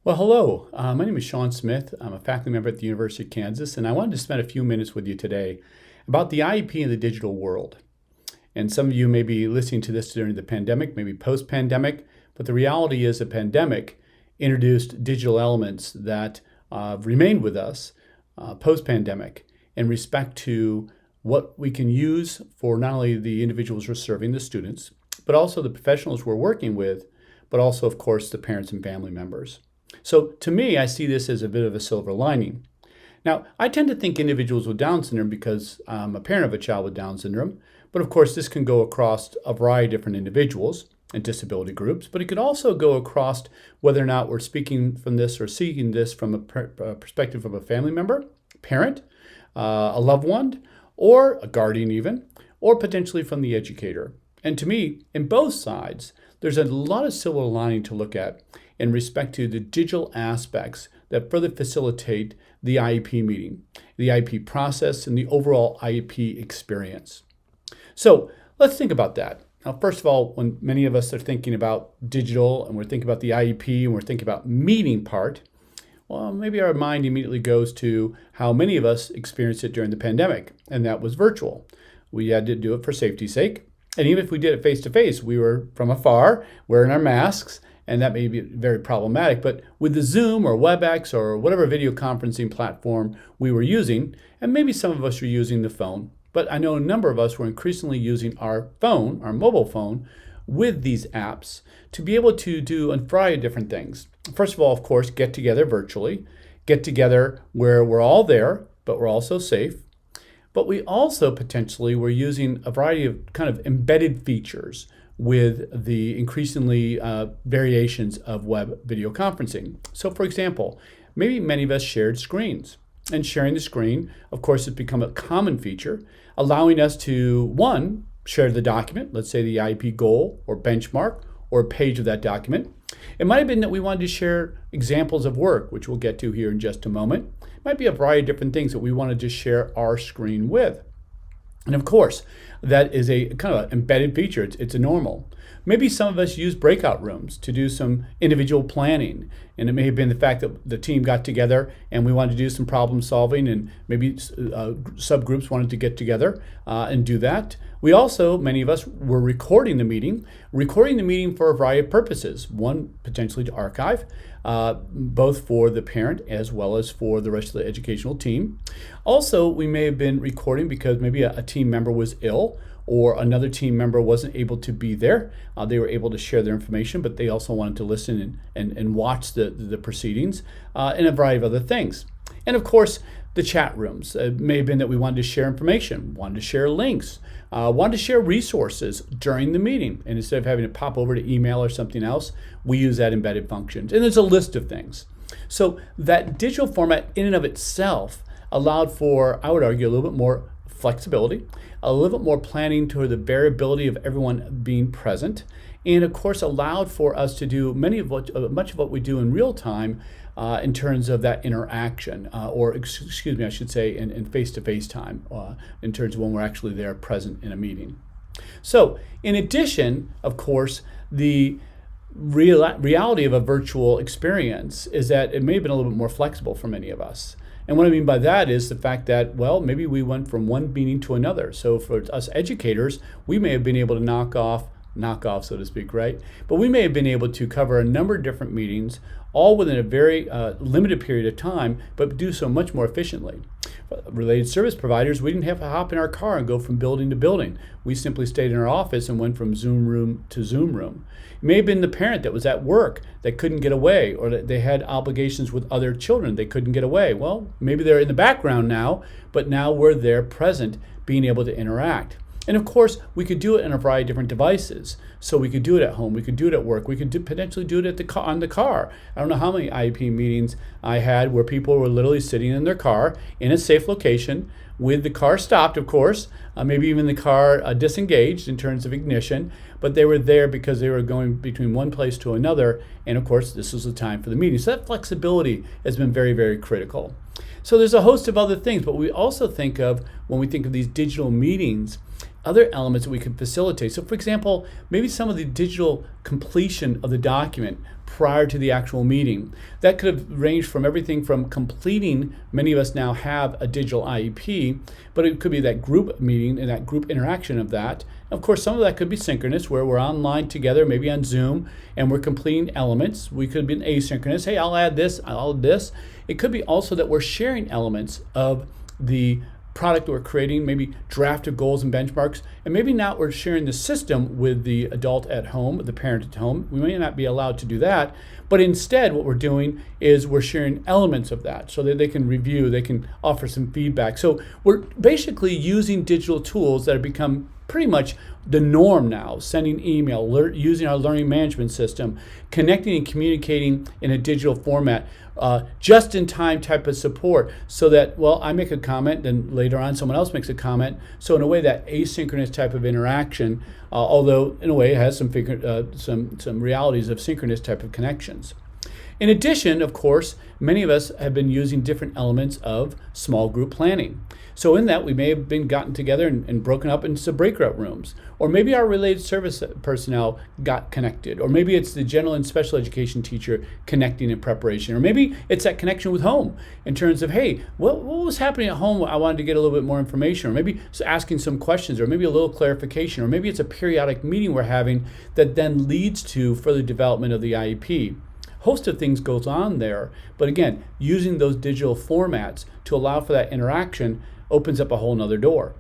Well, hello. My name is Sean Smith. I'm a faculty member at the University of Kansas, and I wanted to spend a few minutes with you today about the IEP in the digital world. And some of you may be listening to this during the pandemic, maybe post-pandemic, but the reality is the pandemic introduced digital elements that remained with us post-pandemic in respect to what we can use for not only the individuals we're serving, the students, but also the professionals we're working with, but also, of course, the parents and family members. So to me, I see this as a bit of a silver lining. Now, I tend to think individuals with Down syndrome because I'm a parent of a child with Down syndrome, but of course this can go across a variety of different individuals and disability groups, but it could also go across whether or not we're speaking from this or seeing this from a perspective of a family member, parent, a loved one, or a guardian even, or potentially from the educator. And to me, in both sides, there's a lot of silver lining to look at in respect to the digital aspects that further facilitate the IEP meeting, the IEP process, and the overall IEP experience. So let's think about that. Now, first of all, when many of us are thinking about digital and we're thinking about the IEP and we're thinking about meeting part, well, maybe our mind immediately goes to how many of us experienced it during the pandemic, and that was virtual. We had to do it for safety's sake. And even if we did it face-to-face, we were from afar, wearing our masks, and that may be very problematic. But with the Zoom or WebEx or whatever video conferencing platform we were using, and maybe some of us were using the phone, but I know a number of us were increasingly using our phone, our mobile phone, with these apps to be able to do a variety of different things. First of all, of course, get together virtually, get together where we're all there, but we're also safe. But we also potentially were using a variety of kind of embedded features with the increasingly variations of web video conferencing. So for example, maybe many of us shared screens. And sharing the screen, of course, has become a common feature, allowing us to, one, share the document, let's say the IEP goal or benchmark or a page of that document. It might have been that we wanted to share examples of work, which we'll get to here in just a moment. It might be a variety of different things that we wanted to share our screen with. And of course, that is a kind of an embedded feature. It's a normal. Maybe some of us use breakout rooms to do some individual planning. And it may have been the fact that the team got together and we wanted to do some problem solving, and maybe subgroups wanted to get together and do that. We also, many of us, were recording the meeting for a variety of purposes. One, potentially to archive, both for the parent as well as for the rest of the educational team. Also, we may have been recording because maybe a team member was ill or another team member wasn't able to be there. They were able to share their information, but they also wanted to listen and watch the proceedings and a variety of other things. And of course, the chat rooms. It may have been that we wanted to share information, wanted to share links, wanted to share resources during the meeting. And instead of having to pop over to email or something else, we use that embedded functions. And there's a list of things. So that digital format in and of itself allowed for, I would argue, a little bit more flexibility, a little bit more planning toward the variability of everyone being present, and of course allowed for us to do much of what we do in real time in terms of that interaction, or excuse me, I should say in face-to-face time, in terms of when we're actually there present in a meeting. So in addition, of course, the reality of a virtual experience is that it may have been a little bit more flexible for many of us. And what I mean by that is the fact that, well, maybe we went from one meeting to another. So for us educators, we may have been able to knock off, so to speak, right? But we may have been able to cover a number of different meetings, all within a very limited period of time, but do so much more efficiently. Related service providers, we didn't have to hop in our car and go from building to building. We simply stayed in our office and went from Zoom room to Zoom room. It may have been the parent that was at work that couldn't get away, or that they had obligations with other children, they couldn't get away. Well, maybe they're in the background now, but now we're there present, being able to interact. And of course, we could do it in a variety of different devices. So we could do it at home, we could do it at work, we could potentially do it at on the car. I don't know how many IEP meetings I had where people were literally sitting in their car in a safe location with the car stopped, of course, maybe even the car disengaged in terms of ignition, but they were there because they were going between one place to another, and of course, this was the time for the meeting. So that flexibility has been very, very critical. So there's a host of other things, but we also think of, when we think of these digital meetings, other elements that we could facilitate. So for example, maybe some of the digital completion of the document prior to the actual meeting. That could have ranged from everything from completing, many of us now have a digital IEP, but it could be that group meeting and that group interaction of that. Of course, some of that could be synchronous, where we're online together, maybe on Zoom, and we're completing elements. We could be asynchronous. Hey, I'll add this, I'll add this. It could be also that we're sharing elements of the product that we're creating, maybe drafted goals and benchmarks, and maybe not we're sharing the system with the adult at home, the parent at home. We may not be allowed to do that, but instead what we're doing is we're sharing elements of that so that they can review, they can offer some feedback. So we're basically using digital tools that have become pretty much the norm now, sending email, using our learning management system, connecting and communicating in a digital format, just-in-time type of support, so that, well, I make a comment, then later on someone else makes a comment. So in a way, that asynchronous type of interaction, although in a way it has some realities of synchronous type of connections. In addition, of course, many of us have been using different elements of small group planning. So in that, we may have been gotten together and broken up into breakout rooms, or maybe our related service personnel got connected, or maybe it's the general and special education teacher connecting in preparation, or maybe it's that connection with home in terms of, hey, what was happening at home? I wanted to get a little bit more information, or maybe asking some questions, or maybe a little clarification, or maybe it's a periodic meeting we're having that then leads to further development of the IEP. Host of things goes on there, but again, using those digital formats to allow for that interaction opens up a whole nother door.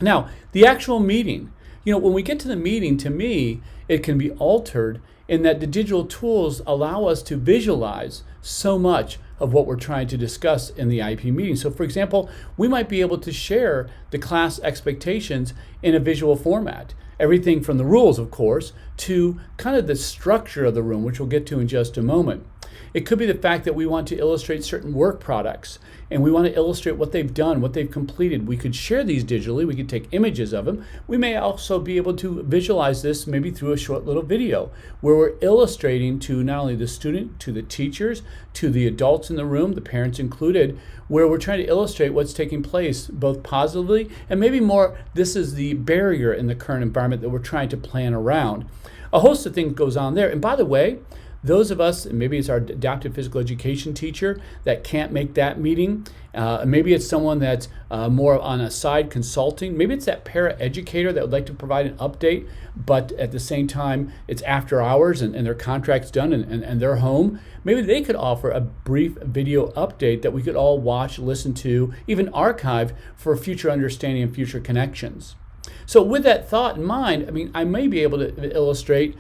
Now, the actual meeting, when we get to the meeting, to me, it can be altered in that the digital tools allow us to visualize so much of what we're trying to discuss in the IEP meeting. So for example, we might be able to share the class expectations in a visual format. Everything from the rules, of course, to kind of the structure of the room, which we'll get to in just a moment. It could be the fact that we want to illustrate certain work products, and we want to illustrate what they've done, what they've completed. We could share these digitally. We could take images of them. We may also be able to visualize this maybe through a short little video where we're illustrating to not only the student, to the teachers, to the adults in the room, the parents included, where we're trying to illustrate what's taking place both positively and maybe more, this is the barrier in the current environment that we're trying to plan around. A host of things goes on there. And by the way, those of us, maybe it's our adaptive physical education teacher that can't make that meeting. Maybe it's someone that's more on a side consulting. Maybe it's that para-educator that would like to provide an update, but at the same time, it's after hours and their contract's done and they're home. Maybe they could offer a brief video update that we could all watch, listen to, even archive for future understanding and future connections. So with that thought in mind, I may be able to illustrate,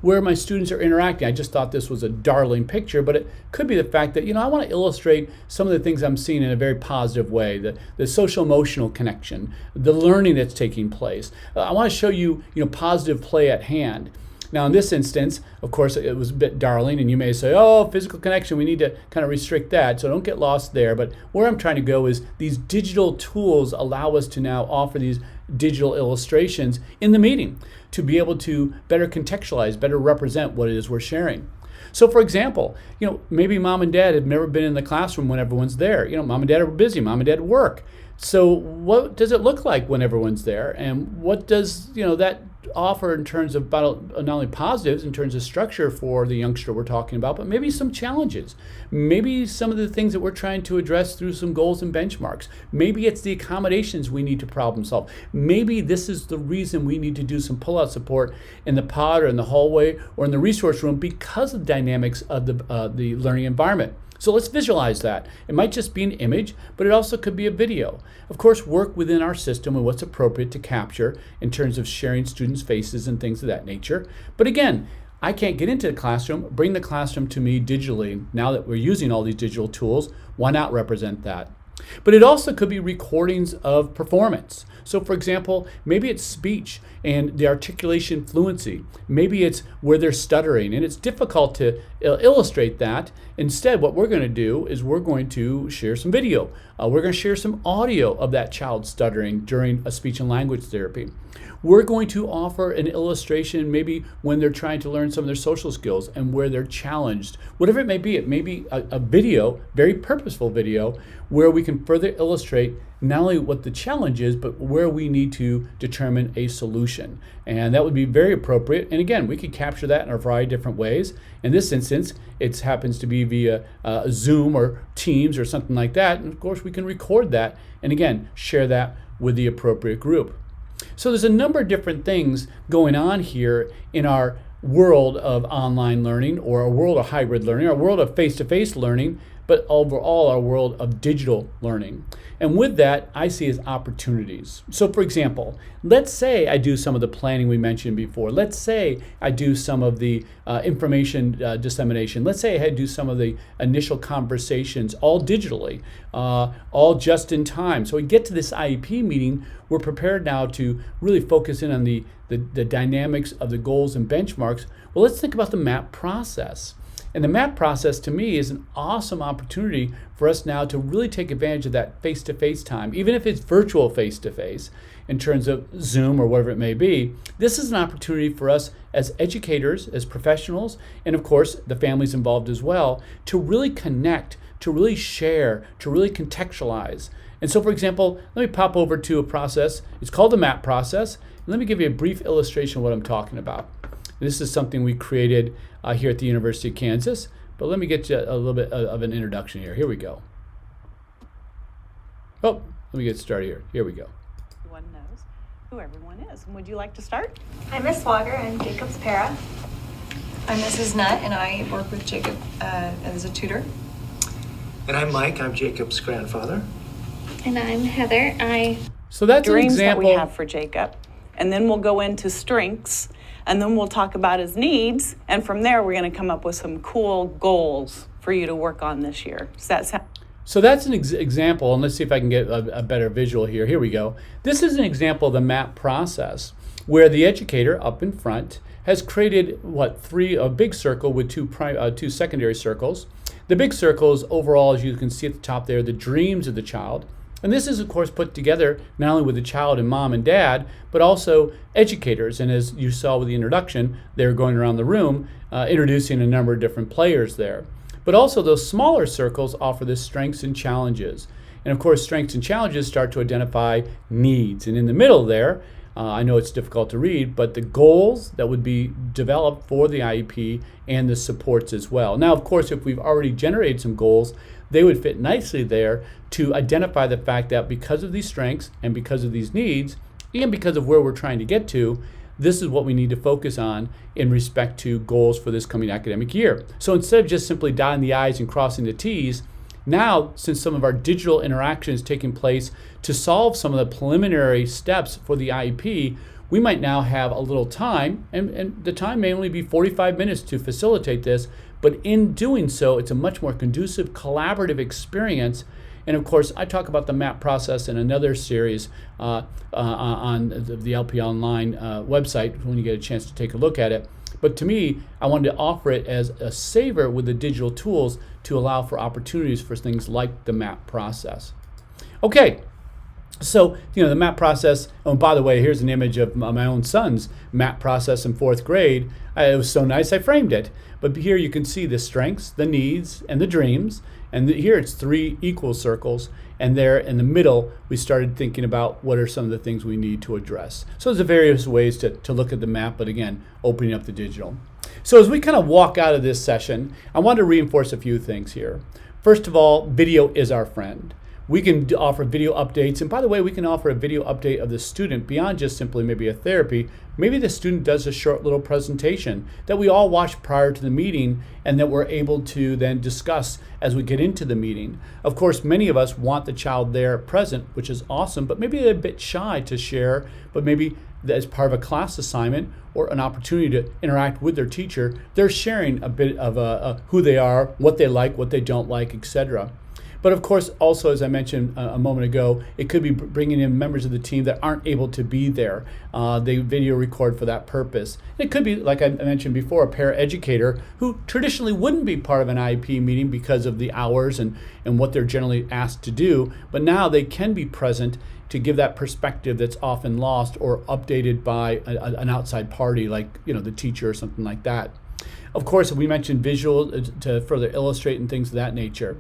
where my students are interacting. I just thought this was a darling picture, but it could be the fact that, I want to illustrate some of the things I'm seeing in a very positive way, the social emotional connection, the learning that's taking place. I want to show you, positive play at hand. Now, in this instance, of course, it was a bit darling, and you may say, oh, physical connection, we need to kind of restrict that, so don't get lost there. But where I'm trying to go is these digital tools allow us to now offer these digital illustrations in the meeting to be able to better contextualize, better represent what it is we're sharing. So for example, maybe mom and dad have never been in the classroom when everyone's there. Mom and dad are busy, mom and dad work. So what does it look like when everyone's there? And what does, that offer in terms of not only positives in terms of structure for the youngster we're talking about, but maybe some challenges. Maybe some of the things that we're trying to address through some goals and benchmarks. Maybe it's the accommodations we need to problem solve. Maybe this is the reason we need to do some pull-out support in the pod or in the hallway or in the resource room because of the dynamics of the learning environment. So let's visualize that. It might just be an image, but it also could be a video. Of course, work within our system and what's appropriate to capture in terms of sharing students' faces and things of that nature. But again, I can't get into the classroom, bring the classroom to me digitally. Now that we're using all these digital tools, why not represent that? But it also could be recordings of performance. So for example, maybe it's speech and the articulation fluency. Maybe it's where they're stuttering and it's difficult to illustrate that. Instead, what we're going to do is we're going to share some video. We're going to share some audio of that child stuttering during a speech and language therapy. We're going to offer an illustration maybe when they're trying to learn some of their social skills and where they're challenged. Whatever it may be a video, very purposeful video, where we can further illustrate not only what the challenge is, but where we need to determine a solution. And that would be very appropriate. And again, we could capture that in a variety of different ways. In this instance, it happens to be via Zoom or Teams or something like that. And of course, we can record that and again, share that with the appropriate group. So there's a number of different things going on here in our world of online learning, or a world of hybrid learning, our world of face-to-face learning, but overall our world of digital learning. And with that, I see as opportunities. So for example, let's say I do some of the planning we mentioned before. Let's say I do some of the information dissemination. Let's say I do some of the initial conversations all digitally, all just in time. So we get to this IEP meeting, we're prepared now to really focus in on the dynamics of the goals and benchmarks. Well, let's think about the MAP process. And the MAP process, to me, is an awesome opportunity for us now to really take advantage of that face-to-face time, even if it's virtual face-to-face in terms of Zoom or whatever it may be. This is an opportunity for us as educators, as professionals, and of course the families involved as well, to really connect, to really share, to really contextualize. And so, for example, let me pop over to a process. It's called the MAP process. And let me give you a brief illustration of what I'm talking about. This is something we created here at the University of Kansas, but let me get you a little bit of an introduction here. Here we go. Oh, let me get started here. Here we go. Everyone knows who everyone is. And would you like to start? I'm Miss Swagger. I'm Jacob's para. I'm Mrs. Nutt, and I work with Jacob as a tutor. And I'm Mike. I'm Jacob's grandfather. And I'm Heather. So that's an Dreams example that we have for Jacob. And then we'll go into strengths, and then we'll talk about his needs. And from there, we're going to come up with some cool goals for you to work on this year. Does that sound? So that's an example, and let's see if I can get a better visual here. Here we go. This is an example of the MAP process, where the educator up in front has created, a big circle with two secondary circles. The big circles overall, as you can see at the top there, the dreams of the child. And this is, of course, put together not only with the child and mom and dad, but also educators. And as you saw with the introduction, they're going around the room introducing a number of different players there. But also those smaller circles offer the strengths and challenges. And of course, strengths and challenges start to identify needs. And in the middle there, I know it's difficult to read, but the goals that would be developed for the IEP and the supports as well. Now, of course, if we've already generated some goals, they would fit nicely there to identify the fact that because of these strengths and because of these needs and because of where we're trying to get to, this is what we need to focus on in respect to goals for this coming academic year. So instead of just simply dotting the I's and crossing the T's, now, since some of our digital interaction is taking place to solve some of the preliminary steps for the IEP, we might now have a little time, and the time may only be 45 minutes to facilitate this, but in doing so, it's a much more conducive, collaborative experience. And of course, I talk about the MAP process in another series on the LP Online website when you get a chance to take a look at it. But to me, I wanted to offer it as a saver with the digital tools to allow for opportunities for things like the MAP process. Okay, so the MAP process, oh, by the way, here's an image of my own son's MAP process in 4th grade. It was so nice I framed it. But here you can see the strengths, the needs, and the dreams. And here it's 3 equal circles. And there in the middle, we started thinking about what are some of the things we need to address. So there's various ways to look at the map, but again, opening up the digital. So as we kind of walk out of this session, I want to reinforce a few things here. First of all, video is our friend. We can offer video updates. And by the way, we can offer a video update of the student beyond just simply maybe a therapy. Maybe the student does a short little presentation that we all watch prior to the meeting and that we're able to then discuss as we get into the meeting. Of course, many of us want the child there present, which is awesome, but maybe they're a bit shy to share, but maybe as part of a class assignment or an opportunity to interact with their teacher, they're sharing a bit of who they are, what they like, what they don't like, etc. But of course, also, as I mentioned a moment ago, it could be bringing in members of the team that aren't able to be there. They video record for that purpose. It could be, like I mentioned before, a paraeducator who traditionally wouldn't be part of an IEP meeting because of the hours and what they're generally asked to do, but now they can be present to give that perspective that's often lost or updated by an outside party, like the teacher or something like that. Of course, we mentioned visual to further illustrate and things of that nature.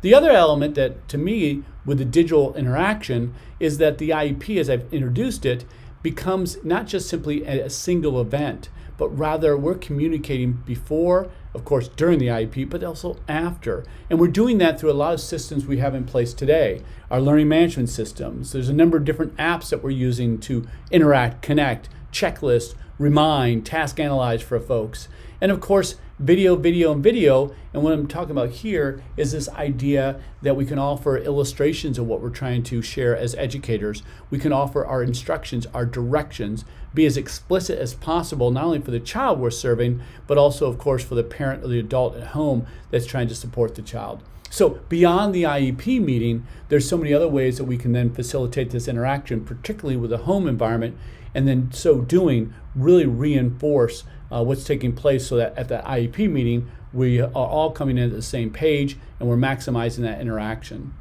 The other element that, to me, with the digital interaction is that the IEP, as I've introduced it, becomes not just simply a single event, but rather we're communicating before, of course, during the IEP, but also after. And we're doing that through a lot of systems we have in place today. Our learning management systems. There's a number of different apps that we're using to interact, connect, checklist, remind, task analyze for folks. And of course, video. And what I'm talking about here is this idea that we can offer illustrations of what we're trying to share as educators. We can offer our instructions, our directions, be as explicit as possible, not only for the child we're serving, but also, of course, for the parent or the adult at home that's trying to support the child. So beyond the IEP meeting, there's so many other ways that we can then facilitate this interaction, particularly with the home environment, and then so doing really reinforce what's taking place so that at the IEP meeting, we are all coming in at the same page and we're maximizing that interaction.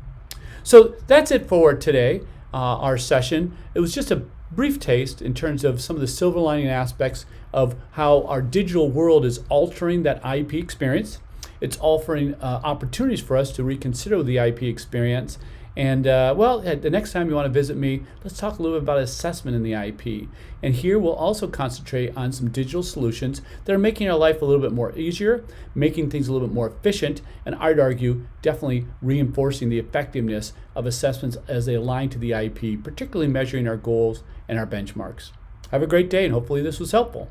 So that's it for today, our session. It was just a brief taste in terms of some of the silver lining aspects of how our digital world is altering that IEP experience. It's offering opportunities for us to reconsider the IEP experience. And the next time you want to visit me, let's talk a little bit about assessment in the IEP. And here we'll also concentrate on some digital solutions that are making our life a little bit more easier, making things a little bit more efficient, and I'd argue definitely reinforcing the effectiveness of assessments as they align to the IEP, particularly measuring our goals and our benchmarks. Have a great day, and hopefully this was helpful.